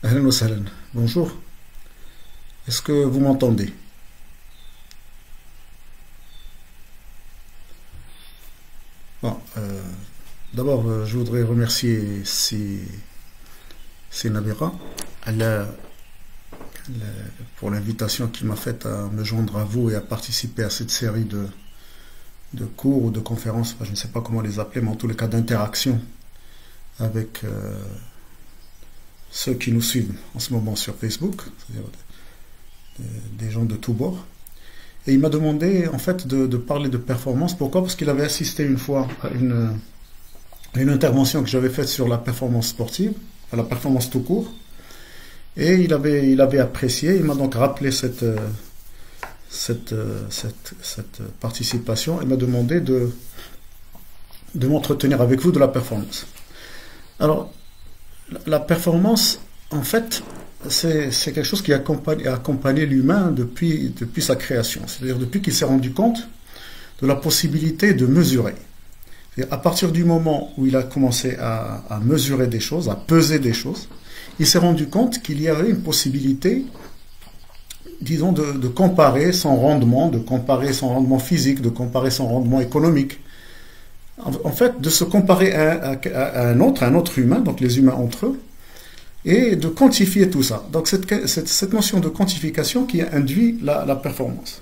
Ahlan wa sahlan. Bonjour. Est-ce que vous m'entendez? Bon, d'abord, je voudrais remercier si Nabira elle pour l'invitation qu'il m'a faite à me joindre à vous et à participer à cette série de cours ou de conférences, je ne sais pas comment les appeler, mais en tous les cas d'interaction avec ceux qui nous suivent en ce moment sur Facebook, c'est-à-dire des gens de tous bords. Et il m'a demandé en fait de parler de performance. Pourquoi? Parce qu'il avait assisté une fois à une intervention que j'avais faite sur la performance sportive, à la performance tout court. Et il avait apprécié. Il m'a donc rappelé cette participation et m'a demandé de m'entretenir avec vous de la performance. Alors, la performance, en fait, c'est quelque chose qui a accompagné l'humain depuis sa création. C'est-à-dire depuis qu'il s'est rendu compte de la possibilité de mesurer. À partir du moment où il a commencé à mesurer des choses, à peser des choses, il s'est rendu compte qu'il y avait une possibilité, disons, de comparer son rendement, de comparer son rendement physique, de comparer son rendement économique. En fait, de se comparer à un autre humain, donc les humains entre eux, et de quantifier tout ça. Donc cette notion de quantification qui induit la performance.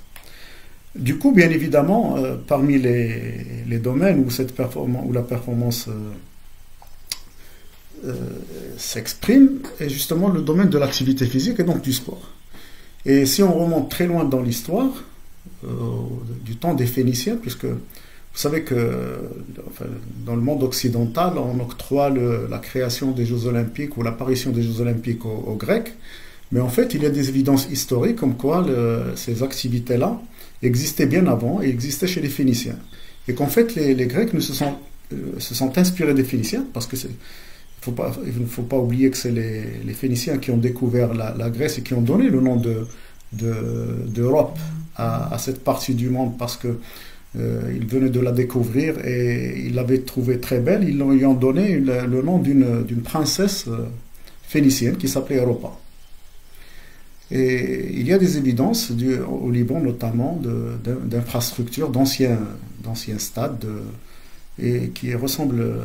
Du coup, bien évidemment, parmi les domaines où la performance s'exprime, est justement le domaine de l'activité physique et donc du sport. Et si on remonte très loin dans l'histoire, du temps des Phéniciens, puisque vous savez que dans le monde occidental, on octroie la création des Jeux Olympiques ou l'apparition des Jeux Olympiques aux Grecs, mais en fait, il y a des évidences historiques comme quoi ces activités-là existaient bien avant et existaient chez les Phéniciens. Et qu'en fait, les Grecs se sont inspirés des Phéniciens, parce que il ne faut pas oublier que c'est les Phéniciens qui ont découvert la Grèce et qui ont donné le nom d'Europe à cette partie du monde, parce que ils venaient de la découvrir et ils l'avaient trouvée très belle. Ils lui ont donné le nom d'une princesse phénicienne qui s'appelait Europa. Et il y a des évidences au Liban notamment d'infrastructures, d'anciens stades et qui ressemblent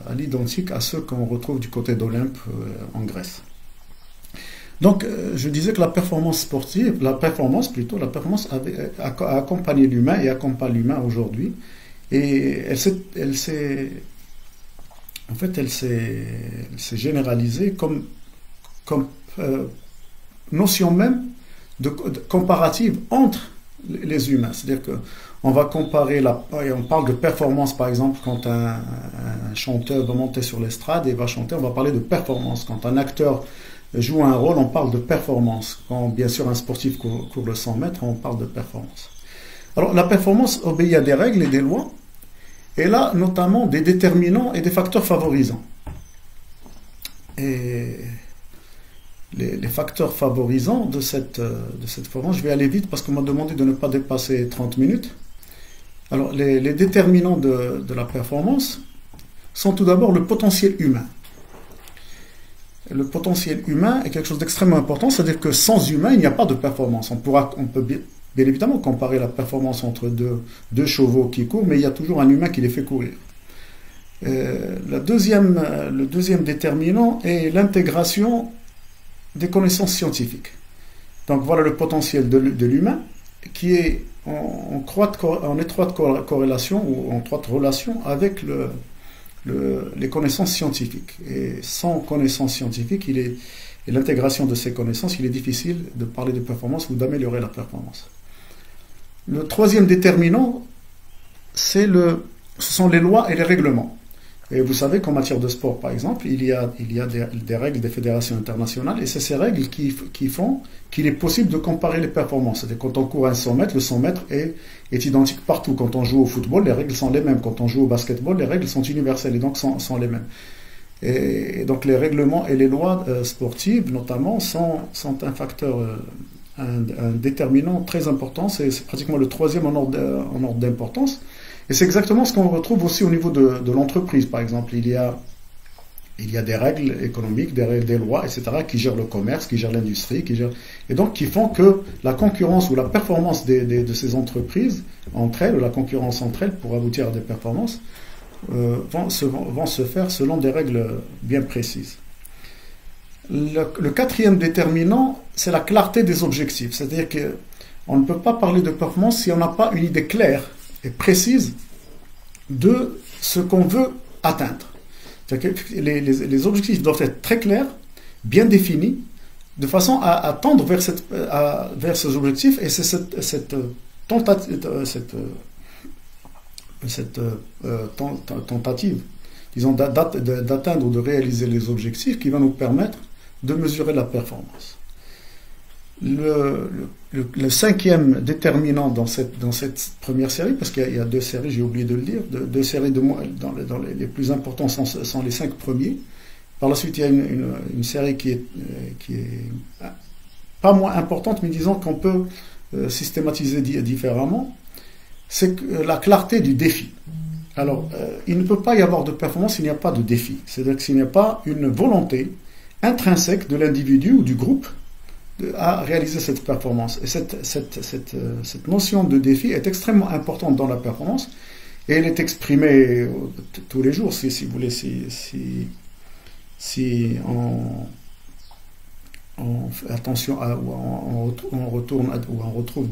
à l'identique à ceux qu'on retrouve du côté d'Olympe en Grèce. Donc, je disais que la performance a accompagné l'humain et accompagne l'humain aujourd'hui. Et elle s'est généralisée comme notion même de comparative entre les humains. C'est-à-dire qu'on va comparer, on parle de performance par exemple quand un chanteur va monter sur l'estrade et va chanter, on va parler de performance. Quand un acteur joue un rôle, on parle de performance. Quand bien sûr un sportif court le 100 mètres, on parle de performance. Alors la performance obéit à des règles et des lois, et là notamment des déterminants et des facteurs favorisants. Et les facteurs favorisants de cette performance, je vais aller vite parce qu'on m'a demandé de ne pas dépasser 30 minutes. Alors les déterminants de la performance sont tout d'abord le potentiel humain. Le potentiel humain est quelque chose d'extrêmement important, c'est-à-dire que sans humain, il n'y a pas de performance. On peut bien évidemment comparer la performance entre deux chevaux qui courent, mais il y a toujours un humain qui les fait courir. Le deuxième déterminant est l'intégration des connaissances scientifiques. Donc voilà le potentiel de l'humain qui est en étroite corrélation ou en étroite relation avec les connaissances scientifiques. Et sans connaissances scientifiques et l'intégration de ces connaissances, il est difficile de parler de performance ou d'améliorer la performance. Le troisième déterminant, ce sont les lois et les règlements. Et vous savez qu'en matière de sport, par exemple, il y a des règles des fédérations internationales, et c'est ces règles qui font qu'il est possible de comparer les performances. C'est-à-dire quand on court un 100 mètres, le 100 mètres est identique partout. Quand on joue au football, les règles sont les mêmes. Quand on joue au basketball, les règles sont universelles et donc sont les mêmes. Et donc les règlements et les lois sportives, notamment, sont un facteur, un déterminant très important. C'est pratiquement le troisième en ordre d'importance. Et c'est exactement ce qu'on retrouve aussi au niveau de l'entreprise, par exemple. Il y a Il y a des règles économiques, des lois, etc., qui gèrent le commerce, qui gèrent l'industrie, et donc qui font que la concurrence ou la performance de ces entreprises entre elles, ou la concurrence entre elles pour aboutir à des performances, vont se faire selon des règles bien précises. Le quatrième déterminant, c'est la clarté des objectifs. C'est-à-dire qu'on ne peut pas parler de performance si on n'a pas une idée claire et précise de ce qu'on veut atteindre. Les objectifs doivent être très clairs, bien définis, de façon à tendre vers ces objectifs, et c'est cette tentative, disons, d'atteindre ou de réaliser les objectifs qui va nous permettre de mesurer la performance. Le cinquième déterminant dans cette première série, parce qu'il y a 2 séries, j'ai oublié de le dire, 2 séries les plus importants sont les 5 premiers. Par la suite, il y a une série qui est pas moins importante, mais disons qu'on peut systématiser différemment. C'est la clarté du défi. Alors, il ne peut pas y avoir de performance s'il n'y a pas de défi. C'est-à-dire que s'il n'y a pas une volonté intrinsèque de l'individu ou du groupe à réaliser cette performance. Et cette notion de défi est extrêmement importante dans la performance, et elle est exprimée tous les jours, si vous voulez, si on fait attention on retrouve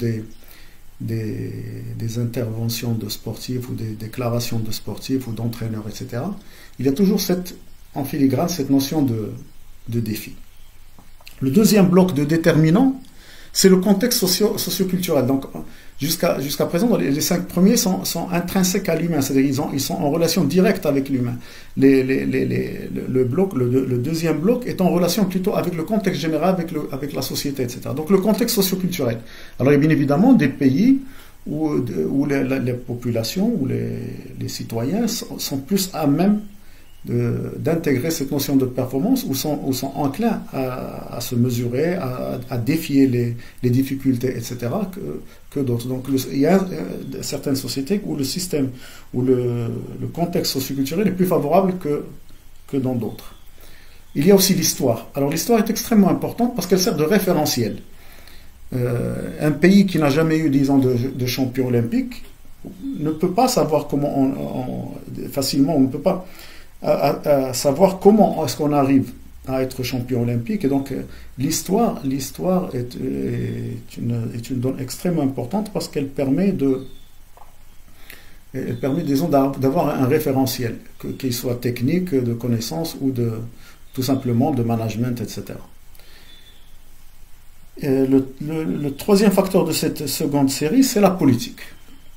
des interventions de sportifs ou des déclarations de sportifs ou d'entraîneurs, etc. Il y a toujours en filigrane cette notion de défi. Le deuxième bloc de déterminants, c'est le contexte socioculturel. Donc, jusqu'à présent, les 5 premiers sont intrinsèques à l'humain, c'est-à-dire ils sont en relation directe avec l'humain. Le deuxième bloc est en relation plutôt avec le contexte général, avec la société, etc. Donc, le contexte socioculturel. Alors, il y a bien évidemment des pays où les populations, où les citoyens sont plus à même d'intégrer cette notion de performance, ou sont enclins à se mesurer, à défier les difficultés, etc., que d'autres. Donc il y a certaines sociétés où le système, où le contexte socioculturel est plus favorable que dans d'autres. Il y a aussi l'histoire. Alors l'histoire est extrêmement importante parce qu'elle sert de référentiel. Un pays qui n'a jamais eu, disons, de champion olympique ne peut pas savoir comment facilement, on ne peut pas à savoir comment est-ce qu'on arrive à être champion olympique. Et donc l'histoire est une donne extrêmement importante parce qu'elle permet disons, d'avoir un référentiel, qu'il soit technique, de connaissance ou tout simplement de management, etc. Et le troisième facteur de cette seconde série, c'est la politique.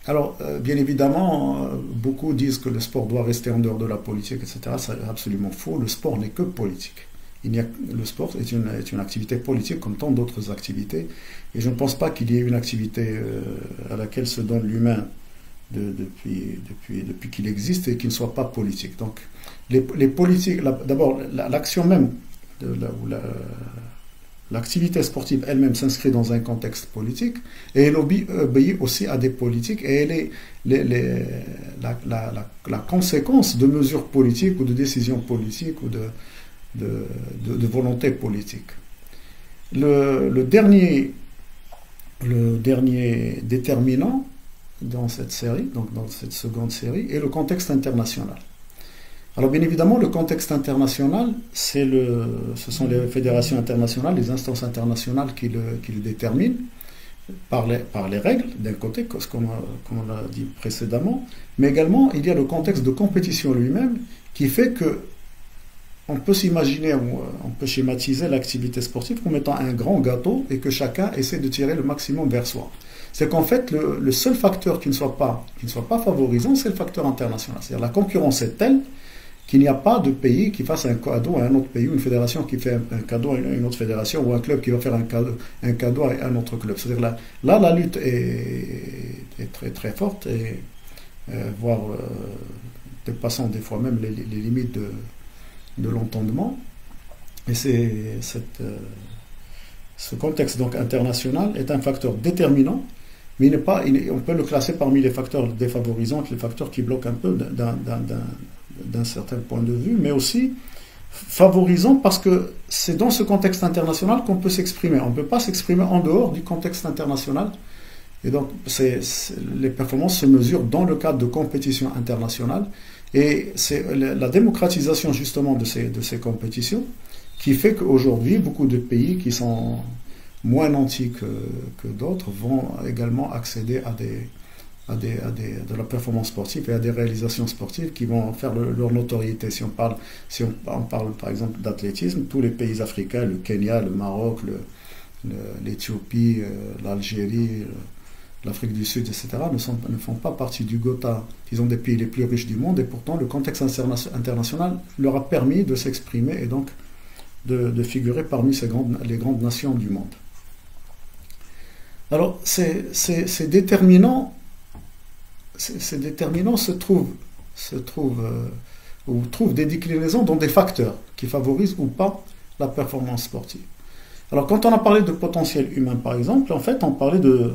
Alors, bien évidemment, beaucoup disent que le sport doit rester en dehors de la politique, etc. C'est absolument faux. Le sport n'est que politique. Le sport est une activité politique comme tant d'autres activités. Et je ne pense pas qu'il y ait une activité à laquelle se donne l'humain depuis qu'il existe et qui ne soit pas politique. Donc, les politiques, d'abord, l'action même, l'activité sportive elle-même s'inscrit dans un contexte politique, et elle obéit aussi à des politiques, et elle est la conséquence de mesures politiques ou de décisions politiques ou de volonté politique. Le dernier déterminant dans cette série, donc dans cette seconde série, est le contexte international. Alors bien évidemment, le contexte international, ce sont les fédérations internationales, les instances internationales qui le déterminent par les règles, d'un côté, comme on l'a dit précédemment, mais également il y a le contexte de compétition lui-même qui fait que on peut s'imaginer, on peut schématiser l'activité sportive comme étant un grand gâteau et que chacun essaie de tirer le maximum vers soi. C'est qu'en fait, le seul facteur qui ne soit pas favorisant, c'est le facteur international. C'est-à-dire la concurrence est telle qu'il n'y a pas de pays qui fasse un cadeau à un autre pays, ou une fédération qui fait un cadeau à une autre fédération, ou un club qui va faire un cadeau à un autre club. C'est-à-dire là, la lutte est très très forte, et voire dépassant des fois même les limites de l'entendement. Et ce contexte donc international est un facteur déterminant, mais on peut le classer parmi les facteurs défavorisants, les facteurs qui bloquent un peu d'un certain point de vue, mais aussi Favorisant parce que c'est dans ce contexte international qu'on peut s'exprimer. On ne peut pas s'exprimer en dehors du contexte international. Et donc, les performances se mesurent dans le cadre de compétitions internationales. Et c'est la démocratisation justement de ces compétitions qui fait qu'aujourd'hui, beaucoup de pays qui sont moins nantis que d'autres vont également accéder de la performance sportive et à des réalisations sportives qui vont faire leur notoriété. Si on parle par exemple d'athlétisme, tous les pays africains, le Kenya, le Maroc, l'Éthiopie, l'Algérie, l'Afrique du Sud, etc., ne font pas partie du GOTA. Ils ont des pays les plus riches du monde et pourtant le contexte international leur a permis de s'exprimer et donc de figurer parmi les grandes nations du monde. Alors, ces déterminants se trouvent des déclinaisons dans des facteurs qui favorisent ou pas la performance sportive. Alors, quand on a parlé de potentiel humain, par exemple, en fait, on parlait de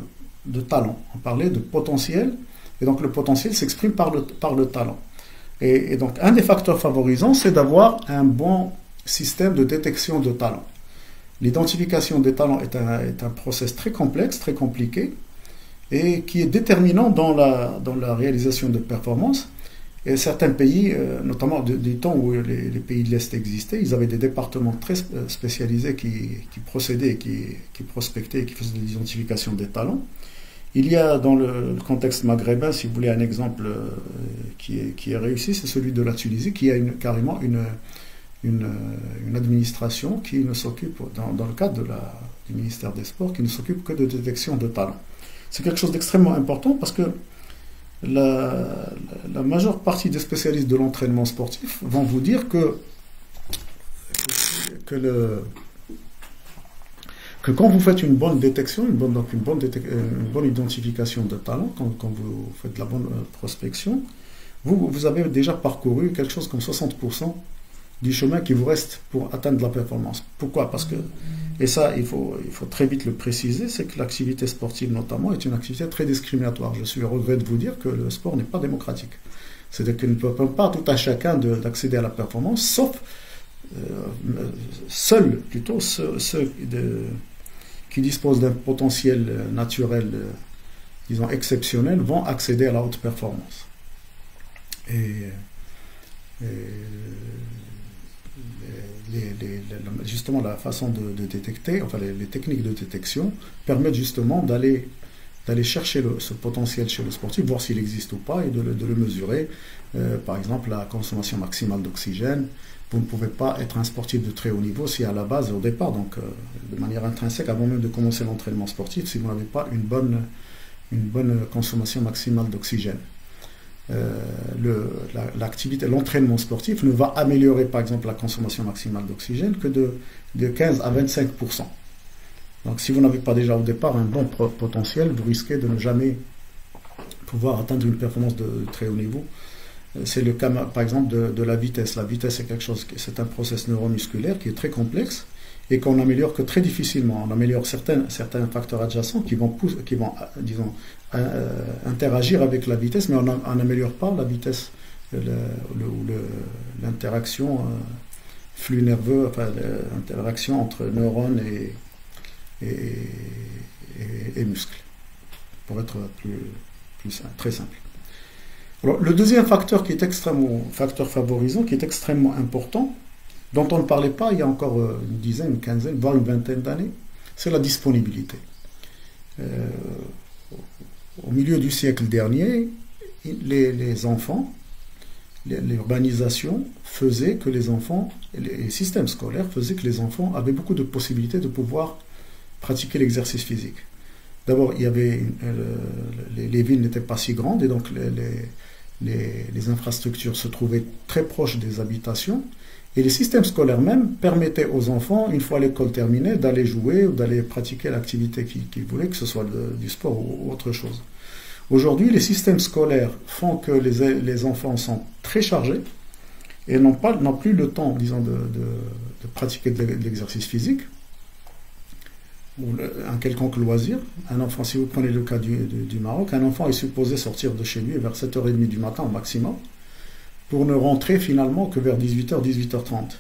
talent, on parlait de potentiel, et donc le potentiel s'exprime par le talent. Et donc, un des facteurs favorisants, c'est d'avoir un bon système de détection de talent. L'identification des talents est un process très complexe, très compliqué, et qui est déterminant dans la réalisation de performances. Et certains pays, notamment des temps où les pays de l'Est existaient, ils avaient des départements très spécialisés qui procédaient, qui prospectaient, qui faisaient l'identification des talents. Il y a dans le contexte maghrébin, si vous voulez, un exemple qui est réussi, c'est celui de la Tunisie, qui a carrément une administration qui ne s'occupe, dans le cadre du ministère des Sports, qui ne s'occupe que de détection de talents. C'est quelque chose d'extrêmement important parce que la majeure partie des spécialistes de l'entraînement sportif vont vous dire que quand vous faites une bonne détection, une bonne identification de talent, quand vous faites de la bonne prospection, vous avez déjà parcouru quelque chose comme 60% du chemin qui vous reste pour atteindre la performance. Pourquoi ? Parce que, et ça il faut très vite le préciser, c'est que l'activité sportive notamment est une activité très discriminatoire. Je suis heureux de vous dire que le sport n'est pas démocratique. C'est-à-dire qu'il ne peut pas tout à chacun d'accéder à la performance, sauf seuls ceux qui disposent d'un potentiel naturel, disons exceptionnel, vont accéder à la haute performance. Justement, la façon de détecter, enfin les techniques de détection permettent justement d'aller chercher ce potentiel chez le sportif, voir s'il existe ou pas, et de le mesurer. Par exemple, la consommation maximale d'oxygène. Vous ne pouvez pas être un sportif de très haut niveau si à la base, au départ, donc de manière intrinsèque, avant même de commencer l'entraînement sportif, si vous n'avez pas une bonne consommation maximale d'oxygène. L'entraînement sportif ne va améliorer par exemple la consommation maximale d'oxygène que de 15 à 25%. Donc si vous n'avez pas déjà au départ un bon potentiel, vous risquez de ne jamais pouvoir atteindre une performance de très haut niveau. C'est le cas par exemple de la vitesse. La vitesse c'est un process neuromusculaire qui est très complexe et qu'on améliore que très difficilement. On améliore certains facteurs adjacents qui vont disons, interagir avec la vitesse, mais on n'améliore pas la vitesse, l'interaction, flux nerveux, enfin l'interaction entre neurones et muscles, pour être très simple. Alors, le deuxième facteur facteur favorisant, qui est extrêmement important, dont on ne parlait pas il y a encore une dizaine, une quinzaine, voire une vingtaine d'années, c'est la disponibilité. Au milieu du siècle dernier, les enfants, l'urbanisation faisait que les systèmes scolaires faisaient que les enfants avaient beaucoup de possibilités de pouvoir pratiquer l'exercice physique. D'abord, les villes n'étaient pas si grandes et donc les infrastructures se trouvaient très proches des habitations. Et les systèmes scolaires même permettaient aux enfants, une fois l'école terminée, d'aller jouer ou d'aller pratiquer l'activité qu'ils voulaient, que ce soit du sport ou autre chose. Aujourd'hui, les systèmes scolaires font que les enfants sont très chargés et n'ont plus le temps, disons, de pratiquer de l'exercice physique ou un quelconque loisir. Un enfant, si vous prenez le cas du Maroc, un enfant est supposé sortir de chez lui vers 7h30 du matin au maximum, pour ne rentrer finalement que vers 18h, 18h30.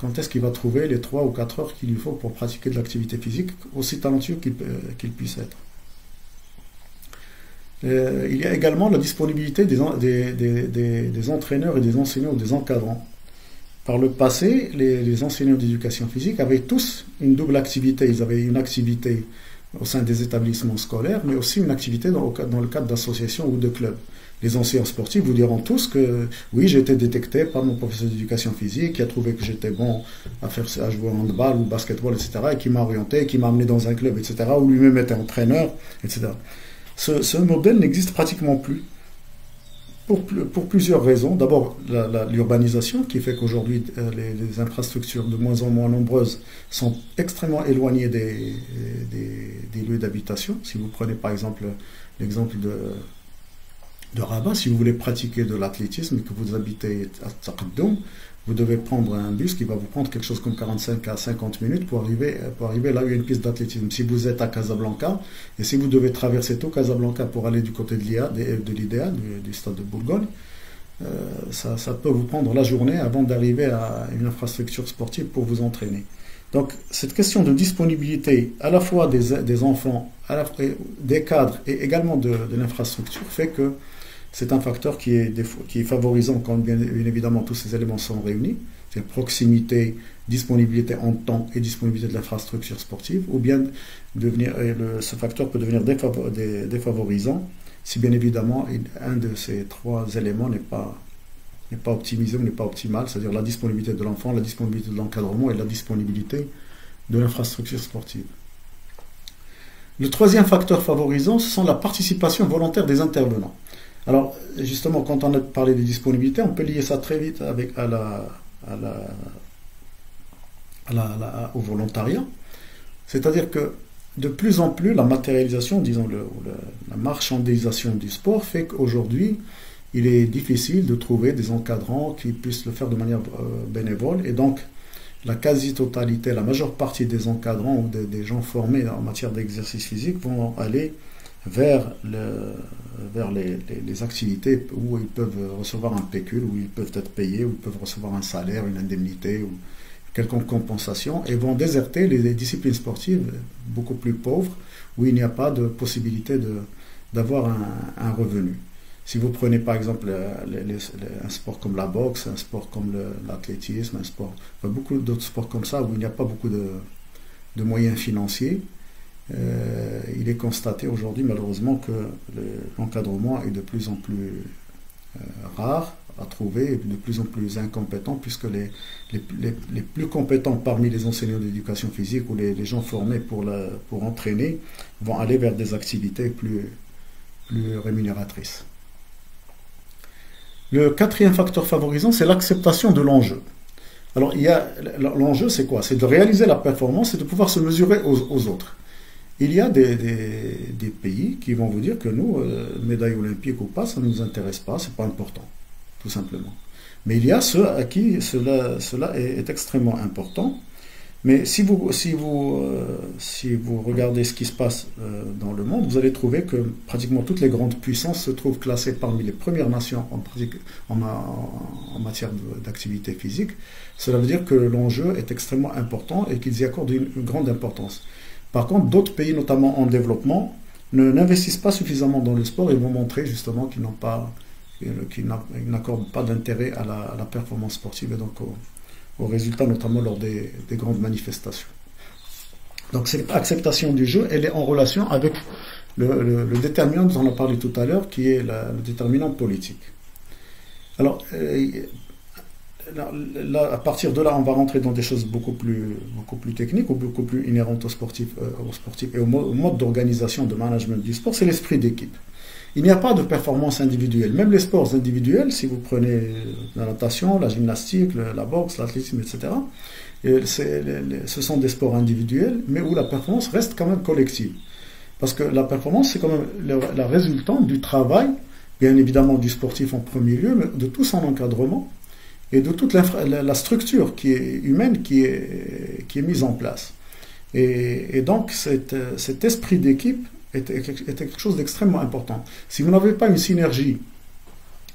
quand est-ce qu'il va trouver les 3 ou 4 heures qu'il lui faut pour pratiquer de l'activité physique, aussi talentueux qu'il puisse être. Il y a également la disponibilité des entraîneurs et des enseignants ou des encadrants. Par le passé, les enseignants d'éducation physique avaient tous une double activité. Ils avaient une activité au sein des établissements scolaires, mais aussi une activité dans le cadre d'associations ou de clubs. Les enseignants sportifs vous diront tous que oui, j'ai été détecté par mon professeur d'éducation physique qui a trouvé que j'étais bon à jouer au handball ou au basketball, etc., et qui m'a orienté, qui m'a amené dans un club, etc., où lui-même était entraîneur, etc. Ce modèle n'existe pratiquement plus pour plusieurs raisons. D'abord, l'urbanisation qui fait qu'aujourd'hui les infrastructures de moins en moins nombreuses sont extrêmement éloignées des lieux d'habitation. Si vous prenez par exemple l'exemple de Rabat, si vous voulez pratiquer de l'athlétisme et que vous habitez à Taqaddoum, vous devez prendre un bus qui va vous prendre quelque chose comme 45 à 50 minutes pour arriver là où il y a une piste d'athlétisme. Si vous êtes à Casablanca, et si vous devez traverser tout Casablanca pour aller du côté de l'IDEA, du stade de Bourgogne, ça peut vous prendre la journée avant d'arriver à une infrastructure sportive pour vous entraîner. Donc, cette question de disponibilité à la fois des enfants, des cadres et également de l'infrastructure fait que c'est un facteur qui est favorisant quand bien évidemment tous ces éléments sont réunis, c'est proximité, disponibilité en temps et disponibilité de l'infrastructure sportive, ou bien ce facteur peut devenir défavorisant si bien évidemment un de ces 3 éléments n'est pas optimisé ou n'est pas optimal, c'est-à-dire la disponibilité de l'enfant, la disponibilité de l'encadrement et la disponibilité de l'infrastructure sportive. Le 3e facteur favorisant, ce sont la participation volontaire des intervenants. Alors, justement, quand on a parlé des disponibilités, on peut lier ça très vite au volontariat. C'est-à-dire que de plus en plus, la matérialisation, disons, la marchandisation du sport fait qu'aujourd'hui, il est difficile de trouver des encadrants qui puissent le faire de manière bénévole. Et donc, la quasi-totalité, la majeure partie des encadrants ou des gens formés en matière d'exercice physique vont aller vers les activités où ils peuvent recevoir un pécule, où ils peuvent être payés, où ils peuvent recevoir un salaire, une indemnité ou quelconque compensation, et vont déserter les disciplines sportives beaucoup plus pauvres, où il n'y a pas de possibilité d'avoir un revenu. Si vous prenez par exemple un sport comme la boxe, un sport comme l'athlétisme, beaucoup d'autres sports comme ça, où il n'y a pas beaucoup de moyens financiers, il est constaté aujourd'hui malheureusement que l'encadrement est de plus en plus rare à trouver et de plus en plus incompétent, puisque les plus compétents parmi les enseignants d'éducation physique ou les gens formés pour entraîner vont aller vers des activités plus rémunératrices. Le 4e facteur favorisant, c'est l'acceptation de l'enjeu. Alors, l'enjeu, c'est quoi? C'est de réaliser la performance et de pouvoir se mesurer aux autres. Il y a des pays qui vont vous dire que nous, médaille olympique ou pas, ça ne nous intéresse pas, c'est pas important, tout simplement. Mais il y a ceux à qui cela est extrêmement important. Mais si vous regardez ce qui se passe dans le monde, vous allez trouver que pratiquement toutes les grandes puissances se trouvent classées parmi les premières nations en matière d'activité physique. Cela veut dire que l'enjeu est extrêmement important et qu'ils y accordent une grande importance. Par contre, d'autres pays, notamment en développement, n'investissent pas suffisamment dans le sport et vont montrer justement qu'ils n'accordent pas d'intérêt à la performance sportive et donc aux résultats, notamment lors des grandes manifestations. Donc cette acceptation du jeu, elle est en relation avec le déterminant dont on a parlé tout à l'heure, qui est le déterminant politique. Alors, là, à partir de là, on va rentrer dans des choses beaucoup plus techniques ou beaucoup plus inhérentes aux sportifs et au mode d'organisation, de management du sport, c'est l'esprit d'équipe. Il n'y a pas de performance individuelle. Même les sports individuels, si vous prenez la natation, la gymnastique, la boxe, l'athlétisme, etc., ce sont des sports individuels, mais où la performance reste quand même collective. Parce que la performance, c'est quand même la résultante du travail, bien évidemment du sportif en premier lieu, mais de tout son encadrement et de toute la structure qui est humaine qui est mise en place. Et donc cet esprit d'équipe était quelque chose d'extrêmement important. Si vous n'avez pas une synergie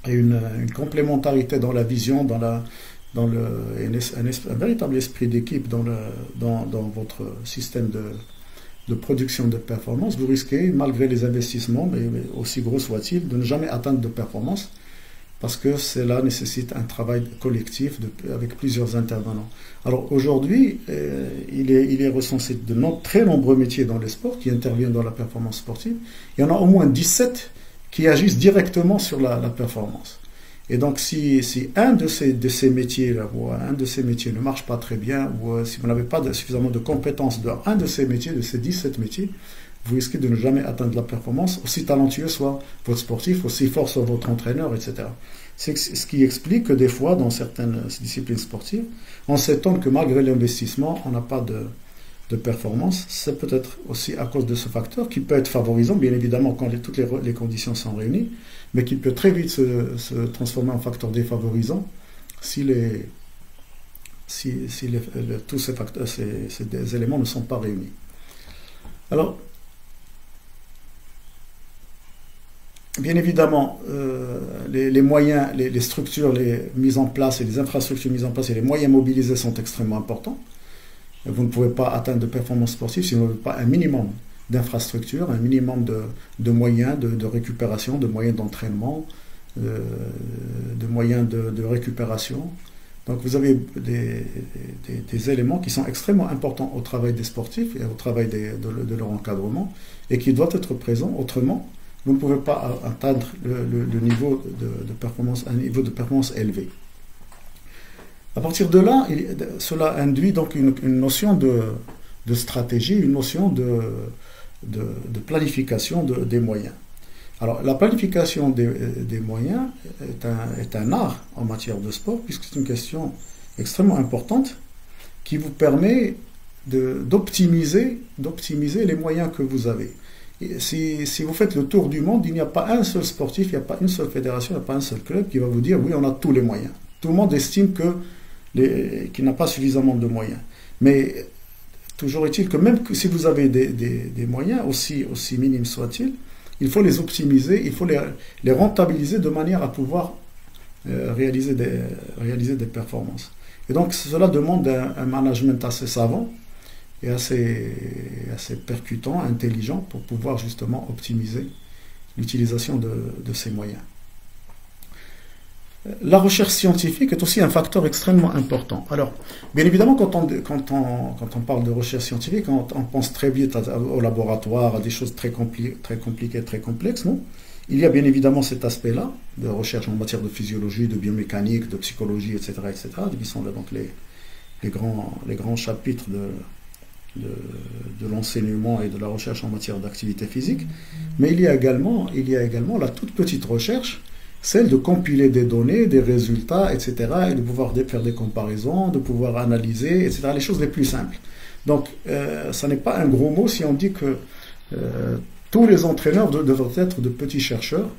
et une complémentarité dans la vision, dans un véritable esprit d'équipe dans votre système de production de performance, vous risquez, malgré les investissements, mais aussi gros soient-ils, de ne jamais atteindre de performance, parce que cela nécessite un travail collectif avec plusieurs intervenants. Alors aujourd'hui, il est recensé de très nombreux métiers dans les sports qui interviennent dans la performance sportive. Il y en a au moins 17 qui agissent directement sur la performance. Et donc si un de ces métiers-là, ou un de ces métiers ne marche pas très bien, ou si vous n'avez pas suffisamment de compétences dans un de ces métiers, de ces 17 métiers, vous risquez de ne jamais atteindre la performance, aussi talentueux soit votre sportif, aussi fort soit votre entraîneur, etc. C'est ce qui explique que des fois, dans certaines disciplines sportives, on s'étonne que malgré l'investissement, on n'a pas de performance. C'est peut-être aussi à cause de ce facteur qui peut être favorisant, bien évidemment, quand toutes les conditions sont réunies, mais qui peut très vite se transformer en facteur défavorisant si tous ces facteurs, ces éléments ne sont pas réunis. Alors, bien évidemment, les moyens, les structures mises en place et les infrastructures mises en place et les moyens mobilisés sont extrêmement importants. Vous ne pouvez pas atteindre de performance sportive si vous n'avez pas un minimum d'infrastructures, un minimum de moyens de récupération, de moyens d'entraînement, de moyens de récupération. Donc vous avez des éléments qui sont extrêmement importants au travail des sportifs et au travail de leur encadrement et qui doivent être présents. Autrement, vous ne pouvez pas atteindre le niveau de performance, un niveau de performance élevé. À partir de là, cela induit donc une notion de stratégie, une notion de planification des moyens. Alors, la planification des moyens est un art en matière de sport, puisque c'est une question extrêmement importante qui vous permet d'optimiser les moyens que vous avez. Et si vous faites le tour du monde, il n'y a pas un seul sportif, il n'y a pas une seule fédération, il n'y a pas un seul club qui va vous dire oui, on a tous les moyens. Tout le monde estime qu'il n'a pas suffisamment de moyens. Mais toujours est-il que même si vous avez des moyens, aussi minimes soient-ils, il faut les optimiser, il faut les rentabiliser de manière à pouvoir réaliser des performances. Et donc cela demande un management assez savant et assez percutant, intelligent pour pouvoir justement optimiser l'utilisation de ces moyens. La recherche scientifique est aussi un facteur extrêmement important. Alors, bien évidemment, quand on parle de recherche scientifique, on pense très vite au laboratoire, à des choses très compliquées, très complexes, non ? Il y a bien évidemment cet aspect-là, de recherche en matière de physiologie, de biomécanique, de psychologie, etc., qui sont là, donc les grands chapitres de l'enseignement et de la recherche en matière d'activité physique. Mais il y a également la toute petite recherche, celle de compiler des données, des résultats, etc., et de pouvoir faire des comparaisons, de pouvoir analyser, etc., les choses les plus simples. Donc, ça n'est pas un gros mot si on dit que tous les entraîneurs devraient être de petits chercheurs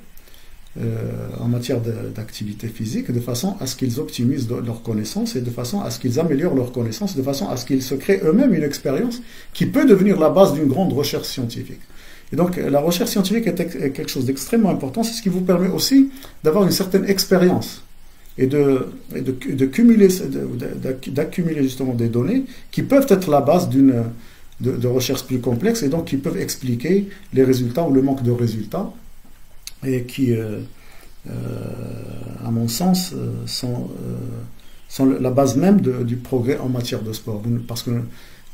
en matière d'activité physique, de façon à ce qu'ils optimisent leurs connaissances et de façon à ce qu'ils améliorent leurs connaissances, de façon à ce qu'ils se créent eux-mêmes une expérience qui peut devenir la base d'une grande recherche scientifique. Et donc, la recherche scientifique est quelque chose d'extrêmement important. C'est ce qui vous permet aussi d'avoir une certaine expérience et d'accumuler justement des données qui peuvent être la base de recherches plus complexes et donc qui peuvent expliquer les résultats ou le manque de résultats et qui, à mon sens, sont la base même du progrès en matière de sport. Parce que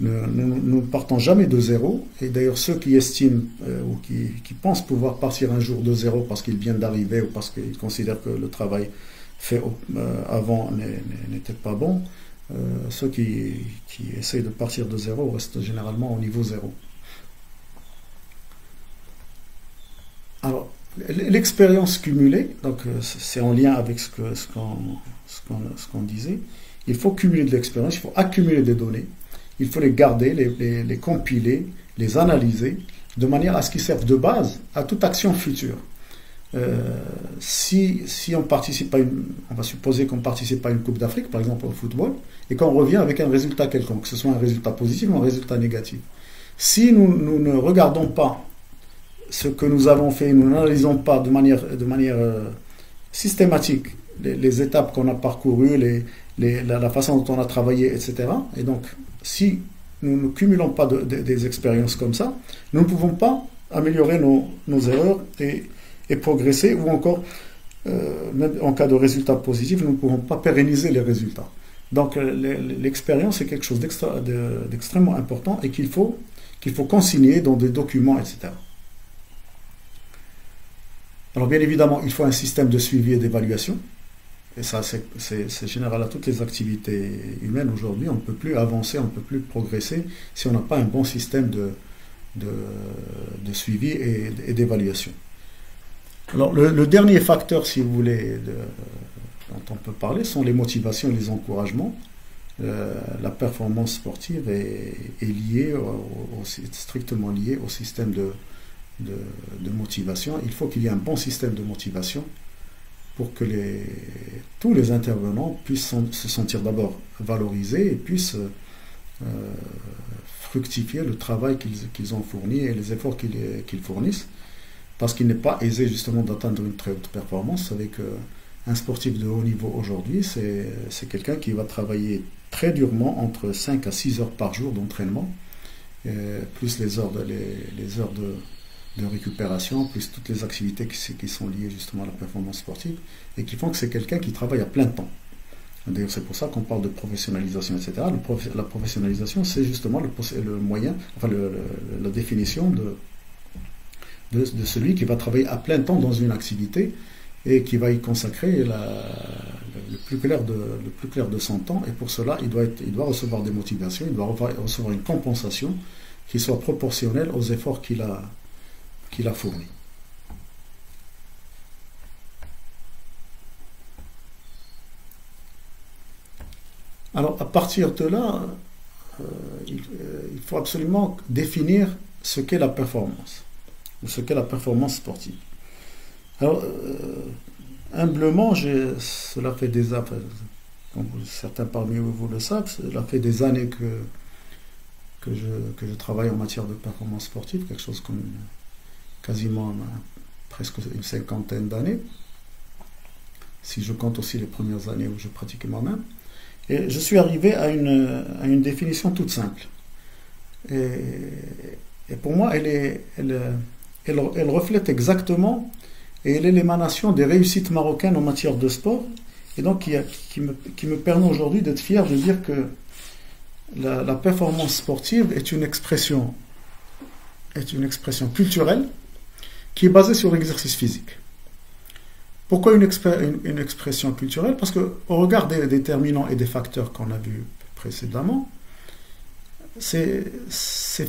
nous ne partons jamais de zéro, et d'ailleurs ceux qui estiment ou qui pensent pouvoir partir un jour de zéro parce qu'ils viennent d'arriver ou parce qu'ils considèrent que le travail fait avant n'était pas bon, ceux qui essayent de partir de zéro restent généralement au niveau zéro. Alors, l'expérience cumulée, donc c'est en lien avec ce qu'on disait, il faut cumuler de l'expérience, il faut accumuler des données. Il faut les garder, les compiler, les analyser, de manière à ce qu'ils servent de base à toute action future. Si on participe on va supposer qu'on participe à une Coupe d'Afrique, par exemple au football, et qu'on revient avec un résultat quelconque, que ce soit un résultat positif ou un résultat négatif. Si nous ne regardons pas ce que nous avons fait, nous n'analysons pas de manière systématique les étapes qu'on a parcourues, la façon dont on a travaillé, etc. Et donc, si nous ne cumulons pas des expériences comme ça, nous ne pouvons pas améliorer nos erreurs et progresser, ou encore, même en cas de résultats positifs, nous ne pouvons pas pérenniser les résultats. Donc l'expérience est quelque chose d'extrêmement important et qu'il faut consigner dans des documents, etc. Alors bien évidemment, il faut un système de suivi et d'évaluation. Et ça, c'est général à toutes les activités humaines aujourd'hui. On ne peut plus avancer, on ne peut plus progresser si on n'a pas un bon système de suivi et d'évaluation. Alors le dernier facteur, si vous voulez, dont on peut parler, sont les motivations et les encouragements. La performance sportive est liée, strictement liée au système de motivation. Il faut qu'il y ait un bon système de motivation pour que tous les intervenants puissent se sentir d'abord valorisés et puissent fructifier le travail qu'ils ont fourni et les efforts qu'ils fournissent. Parce qu'il n'est pas aisé justement d'atteindre une très haute performance. Vous savez qu'un sportif de haut niveau aujourd'hui, c'est quelqu'un qui va travailler très durement, entre 5 à 6 heures par jour d'entraînement, plus les heures de récupération, plus toutes les activités qui sont liées justement à la performance sportive, et qui font que c'est quelqu'un qui travaille à plein temps. D'ailleurs, c'est pour ça qu'on parle de professionnalisation, etc. La professionnalisation, c'est justement le moyen, enfin la définition de celui qui va travailler à plein temps dans une activité et qui va y consacrer le plus clair de son temps. Et pour cela, il doit recevoir des motivations, il doit recevoir une compensation qui soit proportionnelle aux efforts qu'il a fournis. Alors, à partir de là, il faut absolument définir ce qu'est la performance, ou ce qu'est la performance sportive. Alors, humblement, cela fait des années, comme certains parmi vous le savent, cela fait des années que je travaille en matière de performance sportive, quelque chose comme quasiment presque une cinquantaine d'années, si je compte aussi les premières années où je pratiquais moi-même. Et je suis arrivé à une définition toute simple. Et pour moi, elle reflète exactement, et elle est l'émanation des réussites marocaines en matière de sport, et donc qui me permet aujourd'hui d'être fier de dire que la performance sportive est une expression culturelle qui est basée sur l'exercice physique. Pourquoi une expression culturelle? Parce qu'au regard des déterminants et des facteurs qu'on a vus précédemment, ces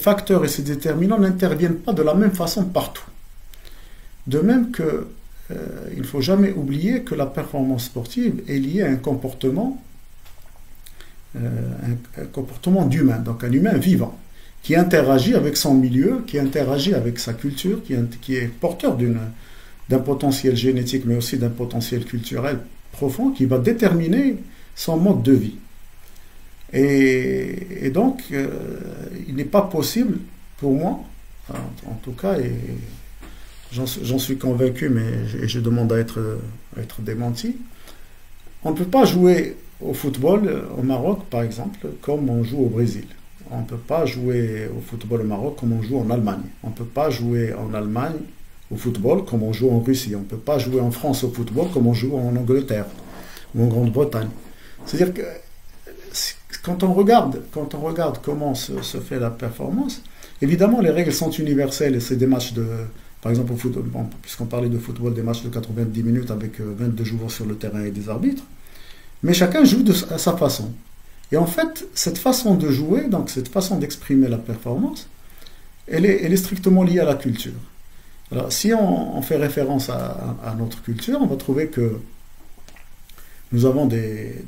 facteurs et ces déterminants n'interviennent pas de la même façon partout. De même que il ne faut jamais oublier que la performance sportive est liée à un comportement d'humain, donc un humain vivant, qui interagit avec son milieu, qui interagit avec sa culture, qui est porteur d'un potentiel génétique, mais aussi d'un potentiel culturel profond, qui va déterminer son mode de vie. Et donc, il n'est pas possible, pour moi, en tout cas, et j'en suis convaincu, mais je demande à être démenti, on ne peut pas jouer au football au Maroc, par exemple, comme on joue au Brésil. On ne peut pas jouer au football au Maroc comme on joue en Allemagne. On ne peut pas jouer en Allemagne au football comme on joue en Russie. On ne peut pas jouer en France au football comme on joue en Angleterre ou en Grande-Bretagne. C'est-à-dire que quand on regarde comment se fait la performance, évidemment les règles sont universelles et c'est des matchs par exemple au football, puisqu'on parlait de football, des matchs de 90 minutes avec 22 joueurs sur le terrain et des arbitres, mais chacun joue à sa façon. Et en fait, cette façon de jouer, donc cette façon d'exprimer la performance, elle est strictement liée à la culture. Alors, si on fait référence à notre culture, on va trouver que nous avons des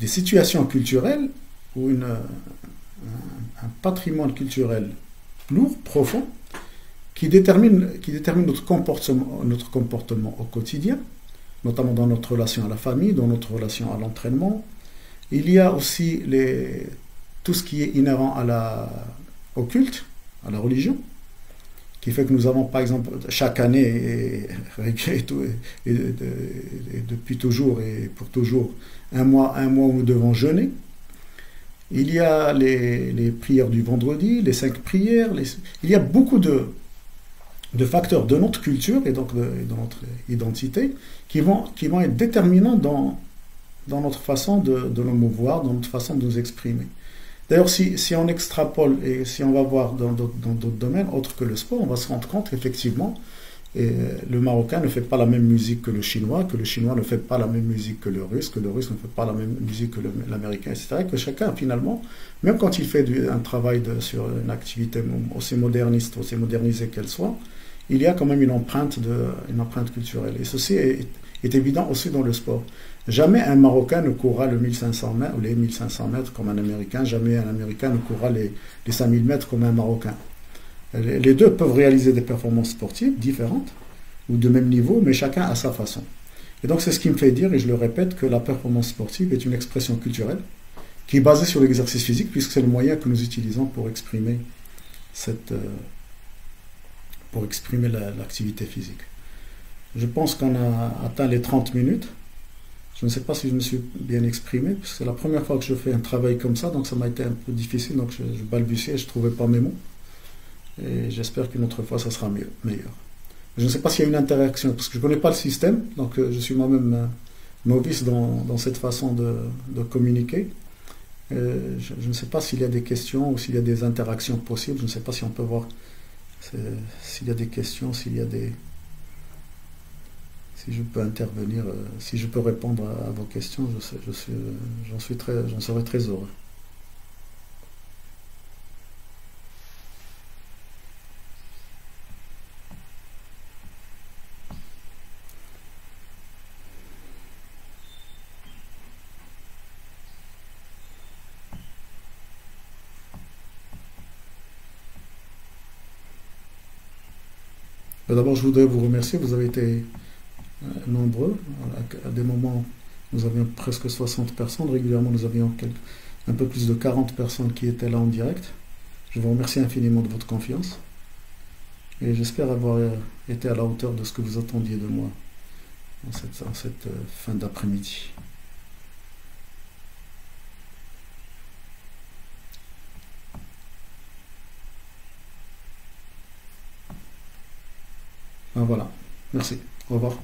situations culturelles où un patrimoine culturel lourd, profond, qui détermine notre comportement au quotidien, notamment dans notre relation à la famille, dans notre relation à l'entraînement. Il y a aussi tout ce qui est inhérent au culte, à la religion, qui fait que nous avons, par exemple, chaque année, et depuis toujours et pour toujours, un mois où nous devons jeûner. Il y a les prières du vendredi, les 5 prières. Il y a beaucoup de facteurs de notre culture et donc de notre identité qui vont être déterminants dans notre façon de nous mouvoir, dans notre façon de nous exprimer. D'ailleurs, si on extrapole et si on va voir dans d'autres domaines autres que le sport, on va se rendre compte qu'effectivement, le Marocain ne fait pas la même musique que le Chinois ne fait pas la même musique que le Russe ne fait pas la même musique que l'Américain, etc. Et que chacun, finalement, même quand il fait un travail sur une activité aussi moderniste, aussi modernisée qu'elle soit, il y a quand même une empreinte culturelle. Et ceci est évident aussi dans le sport. Jamais un Marocain ne courra le 1500 mètres, ou les 1500 mètres comme un Américain. Jamais un Américain ne courra les 5000 mètres comme un Marocain. Les deux peuvent réaliser des performances sportives différentes ou de même niveau, mais chacun à sa façon. Et donc c'est ce qui me fait dire, et je le répète, que la performance sportive est une expression culturelle qui est basée sur l'exercice physique, puisque c'est le moyen que nous utilisons pour exprimer l'activité physique. Je pense qu'on a atteint les 30 minutes. Je ne sais pas si je me suis bien exprimé, parce que c'est la première fois que je fais un travail comme ça, donc ça m'a été un peu difficile, donc je balbutiais, je ne trouvais pas mes mots. Et j'espère qu'une autre fois, ça sera meilleur. Je ne sais pas s'il y a une interaction, parce que je ne connais pas le système, donc je suis moi-même novice dans cette façon de communiquer. Je ne sais pas s'il y a des questions ou s'il y a des interactions possibles. Je ne sais pas si on peut voir s'il y a des questions, si je peux intervenir, si je peux répondre à vos questions, j'en serais très heureux. D'abord, je voudrais vous remercier. Vous avez été nombreux. À des moments, nous avions presque 60 personnes. Régulièrement, nous avions un peu plus de 40 personnes qui étaient là en direct. Je vous remercie infiniment de votre confiance. Et j'espère avoir été à la hauteur de ce que vous attendiez de moi en cette fin d'après-midi. Voilà. Merci. Au revoir.